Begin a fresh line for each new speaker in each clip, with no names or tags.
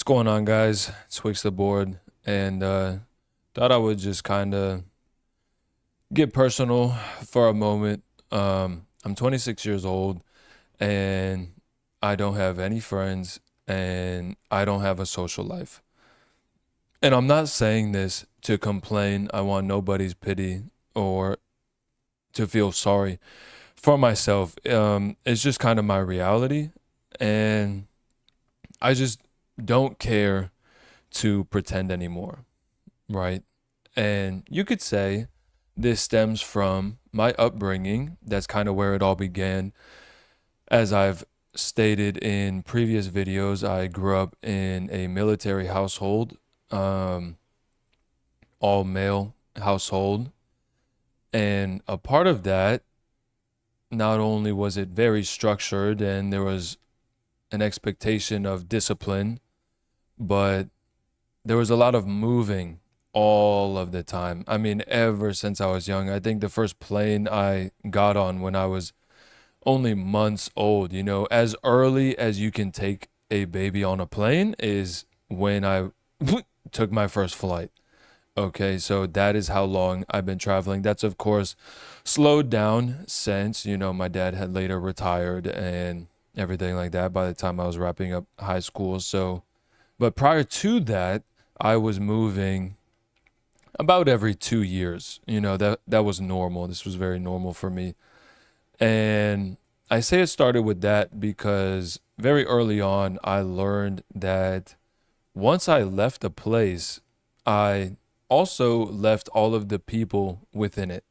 going on, guys? It's Wicks the board, and thought I would just kind of get personal for a moment. I'm 26 years old, and I don't have any friends, and I don't have a social life. And I'm not saying this to complain. I want nobody's pity or to feel sorry for myself. It's just kind of my reality, and I just don't care to pretend anymore, right? And you could say this stems from my upbringing. That's kind of where it all began. As I've stated in previous videos, I grew up in a military household, um, all male household. And a part of that, not only was it very structured and there was an expectation of discipline, but there was a lot of moving all of the time. I mean, ever since I was young. I think the first plane I got on when I was only months old, as early as you can take a baby on a plane is when I took my first flight. Okay, so that is how long I've been traveling. That's, of course, slowed down since, my dad had later retired and everything like that by the time I was wrapping up high school. So, but prior to that, I was moving about every 2 years. That was normal. This was very normal for me. And I say it started with that because very early on, I learned that once I left a place, I also left all of the people within it.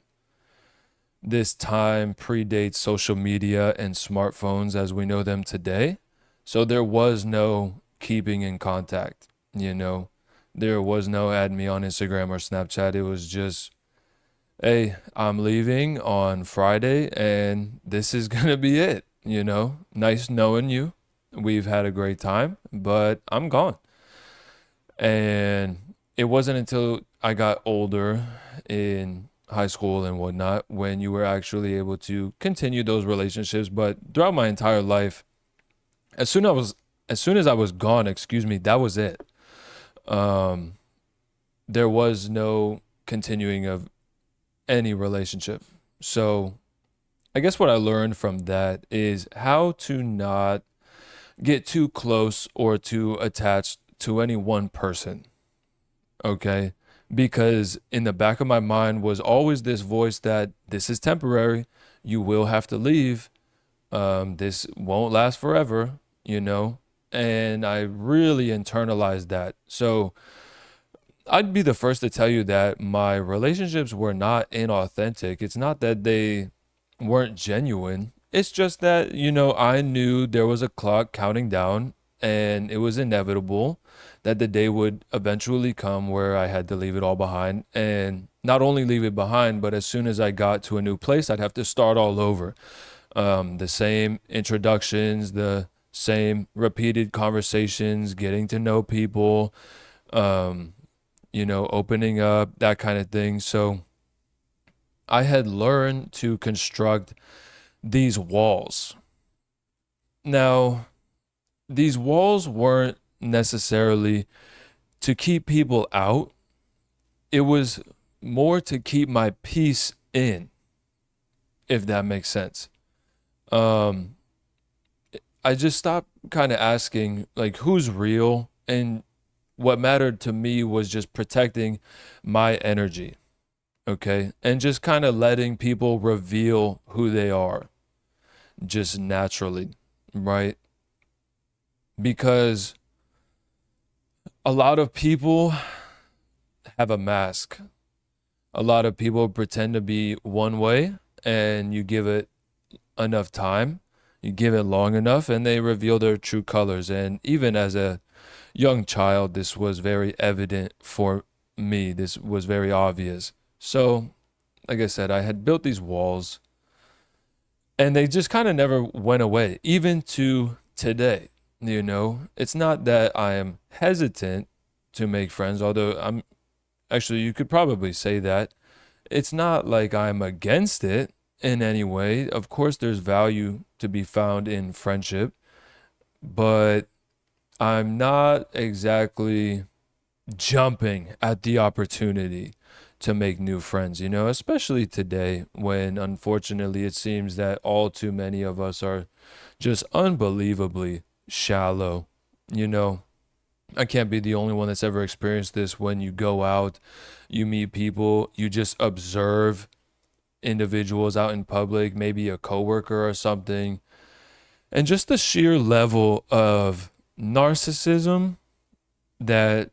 This time predates social media and smartphones as we know them today. So there was no keeping in contact, you know. There was no add me on Instagram or Snapchat. It was just, hey, I'm leaving on Friday and this is going to be it. Nice knowing you. We've had a great time, but I'm gone. And it wasn't until I got older in high school and whatnot when you were actually able to continue those relationships. But throughout my entire life, as soon I was as soon as I was gone, excuse me, that was it. Um, there was no continuing of any relationship. So I guess what I learned from that is how to not get too close or too attached to any one person. Okay. Because in the back of my mind was always this voice that this is temporary. You will have to leave. This won't last forever, you know? And I really internalized that. So I'd be the first to tell you that my relationships were not inauthentic. It's not that they weren't genuine. It's just that, I knew there was a clock counting down and it was inevitable that the day would eventually come where I had to leave it all behind. And not only leave it behind, but as soon as I got to a new place, I'd have to start all over. The same introductions, the same repeated conversations, getting to know people, um, opening up, that kind of thing. So I had learned to construct these walls. Now, these walls weren't necessarily to keep people out, it was more to keep my peace in, if that makes sense. Um, I just stopped kind of asking, like, who's real? And what mattered to me was just protecting my energy, okay? And just kind of letting people reveal who they are just naturally, right? Because a lot of people have a mask. A lot of people pretend to be one way, and you give it enough time, you give it long enough, and they reveal their true colors. And even as a young child, this was very evident for me. This was very obvious. So, like I said, I had built these walls, and they just kind of never went away, even to today. It's not that I am hesitant to make friends, although I'm actually, you could probably say that. It's not like I'm against it in any way. Of course, there's value to be found in friendship, but I'm not exactly jumping at the opportunity to make new friends, especially today when unfortunately it seems that all too many of us are just unbelievably shallow. You know, I can't be the only one that's ever experienced this. When you go out, you meet people, you just observe individuals out in public, maybe a coworker or something, and just the sheer level of narcissism that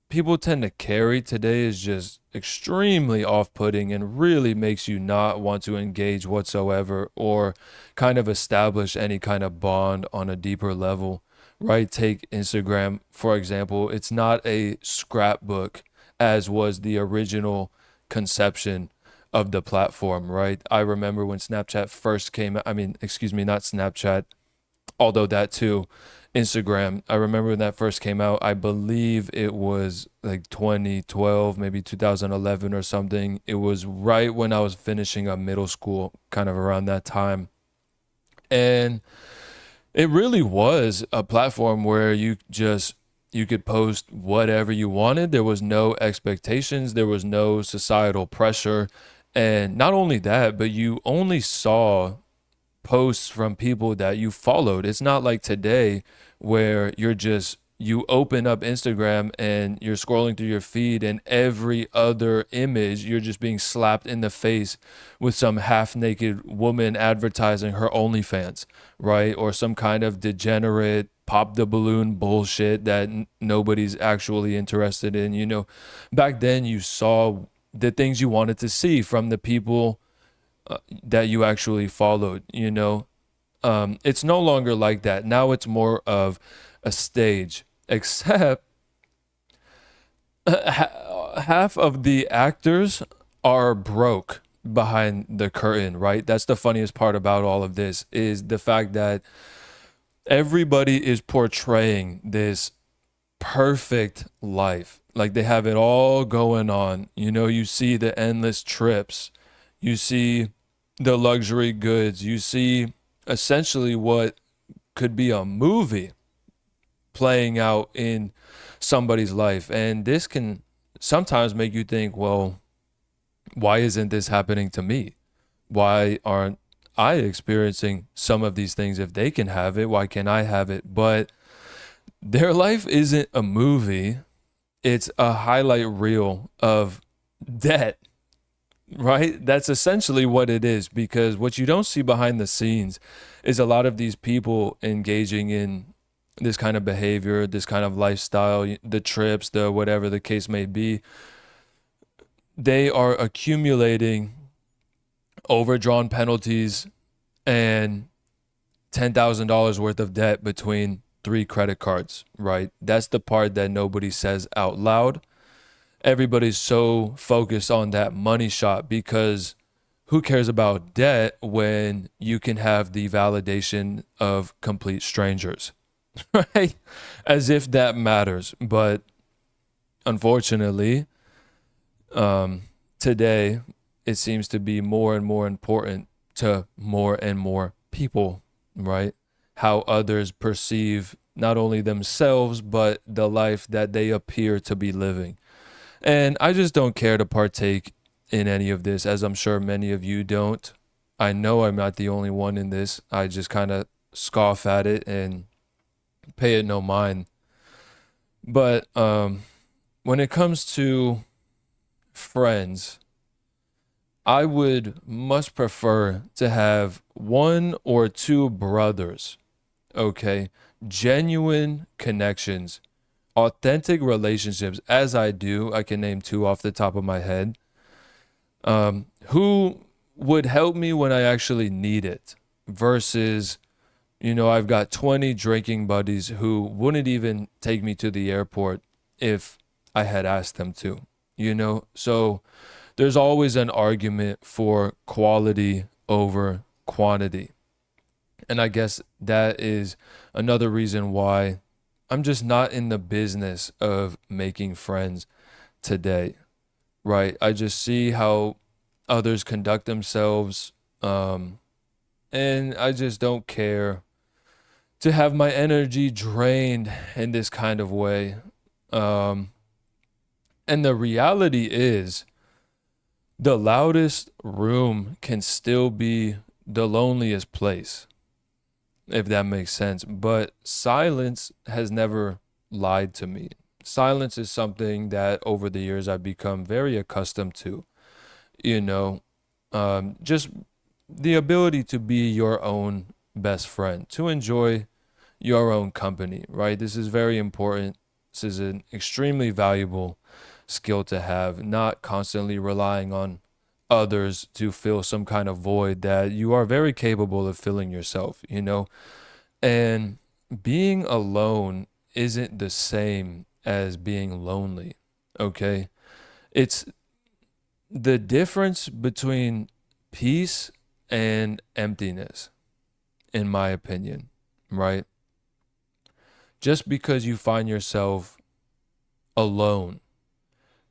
people tend to carry today is just extremely off-putting and really makes you not want to engage whatsoever or kind of establish any kind of bond on a deeper level, right? Take Instagram for example. It's not a scrapbook as was the original conception of the platform, right? I remember when Snapchat first came out. I mean, excuse me, not Snapchat, although that too. Instagram, I remember when that first came out. I believe it was like 2012, maybe 2011 or something. It was right when I was finishing up middle school, kind of around that time. And it really was a platform where you could post whatever you wanted. There was no expectations, there was no societal pressure. And not only that, but you only saw posts from people that you followed. It's not like today where you open up Instagram and you're scrolling through your feed and every other image you're just being slapped in the face with some half-naked woman advertising her OnlyFans, right? Or some kind of degenerate pop the balloon bullshit that nobody's actually interested in. Back then you saw the things you wanted to see from the people that you actually followed. It's no longer like that. Now it's more of a stage, except half of the actors are broke behind the curtain, right? That's the funniest part about all of this, is the fact that everybody is portraying this perfect life. Like they have it all going on. You see the endless trips, you see the luxury goods, you see essentially what could be a movie playing out in somebody's life. And this can sometimes make you think, well, why isn't this happening to me? Why aren't I experiencing some of these things? If they can have it, why can't I have it? But their life isn't a movie, it's a highlight reel of debt, right? That's essentially what it is, because what you don't see behind the scenes is a lot of these people engaging in this kind of behavior, this kind of lifestyle, the trips, the whatever the case may be. They are accumulating overdrawn penalties and $10,000 worth of debt between three credit cards, right? That's the part that nobody says out loud. Everybody's so focused on that money shot, because who cares about debt when you can have the validation of complete strangers, right? As if that matters. But unfortunately, today it seems to be more and more important to more and more people, right? How others perceive not only themselves, but the life that they appear to be living. And I just don't care to partake in any of this, as I'm sure many of you don't. I know I'm not the only one in this. I just kind of scoff at it and pay it no mind. But when it comes to friends, I would much prefer to have one or two brothers, okay? Genuine connections, authentic relationships, as I do. I can name two off the top of my head, who would help me when I actually need it, versus, I've got 20 drinking buddies who wouldn't even take me to the airport if I had asked them to. So there's always an argument for quality over quantity. And I guess that is another reason why I'm just not in the business of making friends today, right? I just see how others conduct themselves, and I just don't care to have my energy drained in this kind of way. Um, and the reality is, the loudest room can still be the loneliest place, if that makes sense. But silence has never lied to me. Silence is something that over the years I've become very accustomed to. You know, just the ability to be your own best friend, to enjoy your own company, right? This is very important. This is an extremely valuable skill to have, not constantly relying on others to fill some kind of void that you are very capable of filling yourself. And being alone isn't the same as being lonely, okay? It's the difference between peace and emptiness, in my opinion, right? Just because you find yourself alone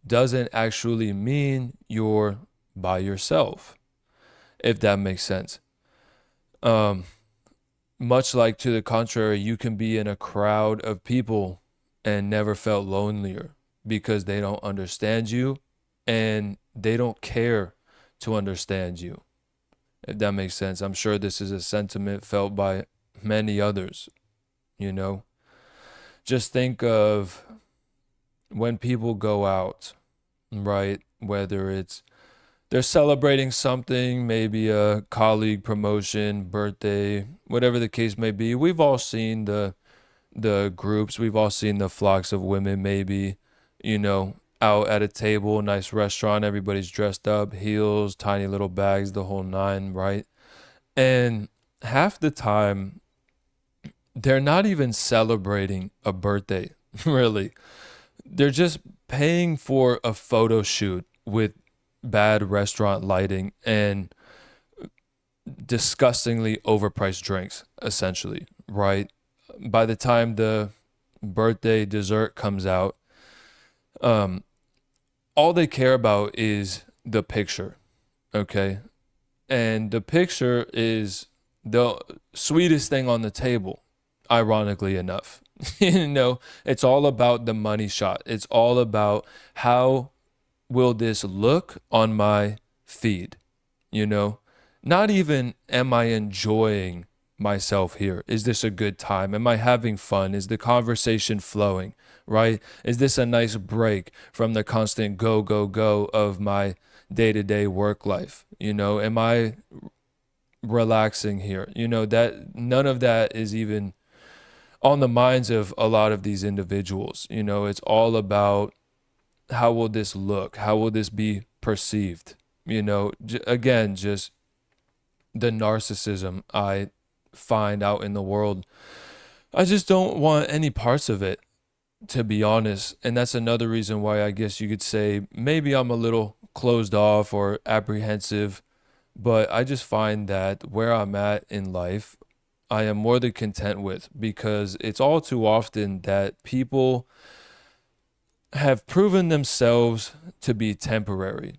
doesn't actually mean you're by yourself, if that makes sense. Um, Much like to the contrary, you can be in a crowd of people and never felt lonelier because they don't understand you and they don't care to understand you, if that makes sense. I'm sure this is a sentiment felt by many others, you know. Just think of when people go out, right? Whether it's they're celebrating something, maybe a colleague promotion, birthday, whatever the case may be. We've all seen the groups, we've all seen the flocks of women, maybe, out at a table, nice restaurant, everybody's dressed up, heels, tiny little bags, the whole nine, right? And half the time, they're not even celebrating a birthday, really. They're just paying for a photo shoot with bad restaurant lighting and disgustingly overpriced drinks, essentially, right? By the time the birthday dessert comes out, um, all they care about is the picture, okay? And the picture is the sweetest thing on the table, ironically enough. It's all about the money shot. It's all about how will this look on my feed, you know? Not even am I enjoying myself here? Is this a good time? Am I having fun? Is the conversation flowing, right? Is this a nice break from the constant go, go, go of my day-to-day work life? Am I relaxing here? That none of that is even on the minds of a lot of these individuals. It's all about how will this look? How will this be perceived? Again, just the narcissism I find out in the world. I just don't want any parts of it, to be honest. And that's another reason why I guess you could say maybe I'm a little closed off or apprehensive, but I just find that where I'm at in life, I am more than content with, because it's all too often that people have proven themselves to be temporary.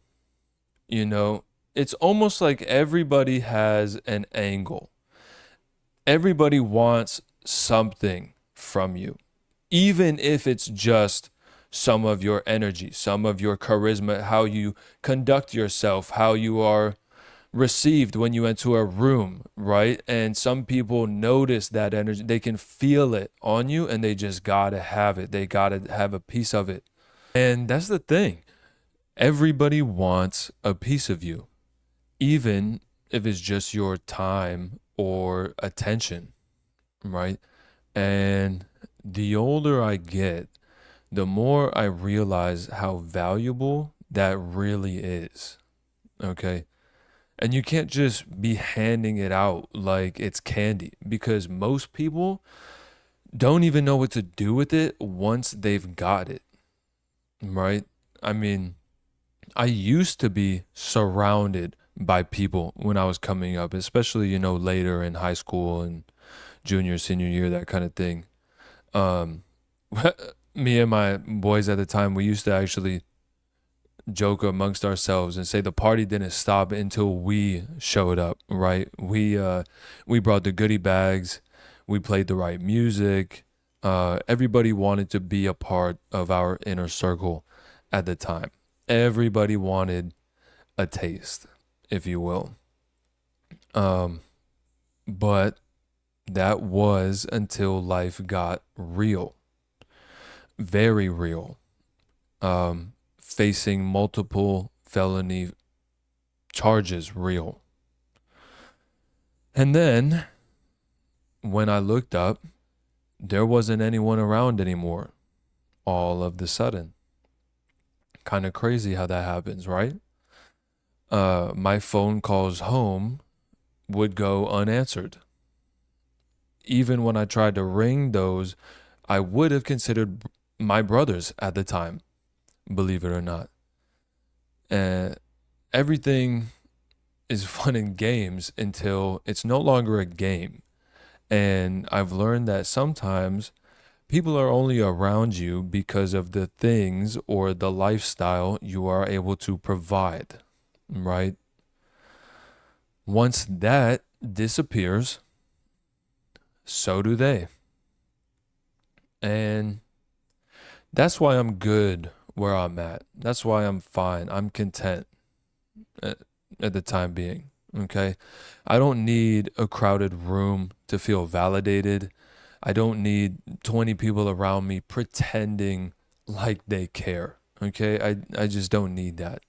You know, it's almost like everybody has an angle. Everybody wants something from you, even if it's just some of your energy, some of your charisma, how you conduct yourself, how you are received when you enter a room, right? And some people notice that energy, they can feel it on you, and they just gotta have it. They gotta have a piece of it. And that's the thing. Everybody wants a piece of you, even if it's just your time or attention, right? And the older I get, the more I realize how valuable that really is. Okay. And you can't just be handing it out like it's candy, because most people don't even know what to do with it once they've got it, right? I mean, I used to be surrounded by people when I was coming up, especially, later in high school and junior, senior year, that kind of thing. Um, Me and my boys at the time, we used to actually joke amongst ourselves and say the party didn't stop until we showed up, right? We brought the goodie bags. We played the right music. Everybody wanted to be a part of our inner circle at the time. Everybody wanted a taste, if you will. Um, but that was until life got real, very real. Facing multiple felony charges, real. And then when I looked up, there wasn't anyone around anymore all of the sudden. Kind of crazy how that happens, right? My phone calls home would go unanswered. Even when I tried to ring those, I would have considered my brothers at the time, believe it or not. And everything is fun and games until it's no longer a game. And I've learned that sometimes people are only around you because of the things or the lifestyle you are able to provide, right? Once that disappears, so do they. And that's why I'm good where I'm at. That's why I'm fine. I'm content at, at the time being. Okay. I don't need a crowded room to feel validated. I don't need 20 people around me pretending like they care. Okay. I just don't need that.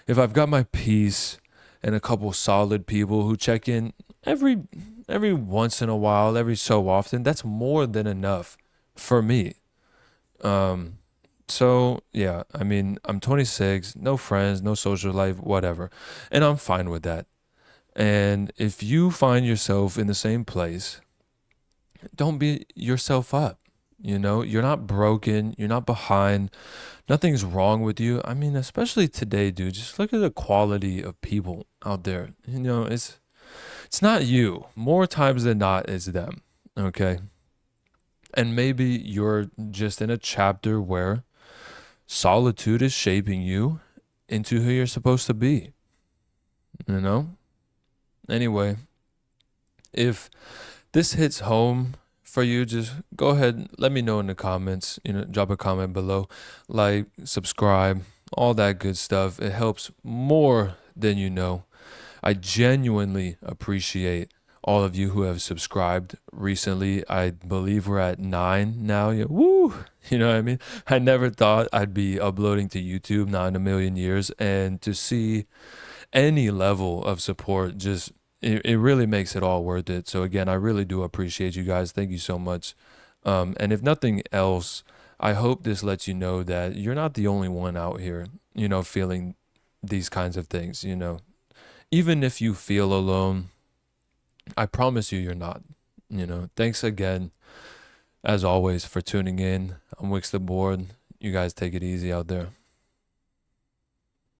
If I've got my peace and a couple solid people who check in every every once in a while, every so often, that's more than enough for me. Um so yeah, I mean, I'm 26, no friends, no social life, whatever. And I'm fine with that. And if you find yourself in the same place, don't beat yourself up. You know, you're not broken, you're not behind, nothing's wrong with you. I mean, especially today, dude, just look at the quality of people out there. You know, it's not you. More times than not, it's them. Okay. And maybe you're just in a chapter where solitude is shaping you into who you're supposed to be. You know? Anyway, if this hits home for you, just go ahead and let me know in the comments. You know, drop a comment below, like, subscribe, all that good stuff. It helps more than you know. I genuinely appreciate all of you who have subscribed recently. I believe we're at 9 now. Yeah, woo! You know what I mean? I never thought I'd be uploading to YouTube, not in a million years. And to see any level of support, just it really makes it all worth it. So again, I really do appreciate you guys. Thank you so much. And if nothing else, I hope this lets you know that you're not the only one out here, you know, feeling these kinds of things, you know. Even if you feel alone, I promise you you're not. You know, thanks again, as always, for tuning in. I'm Wicks the Board. You guys take it easy out there.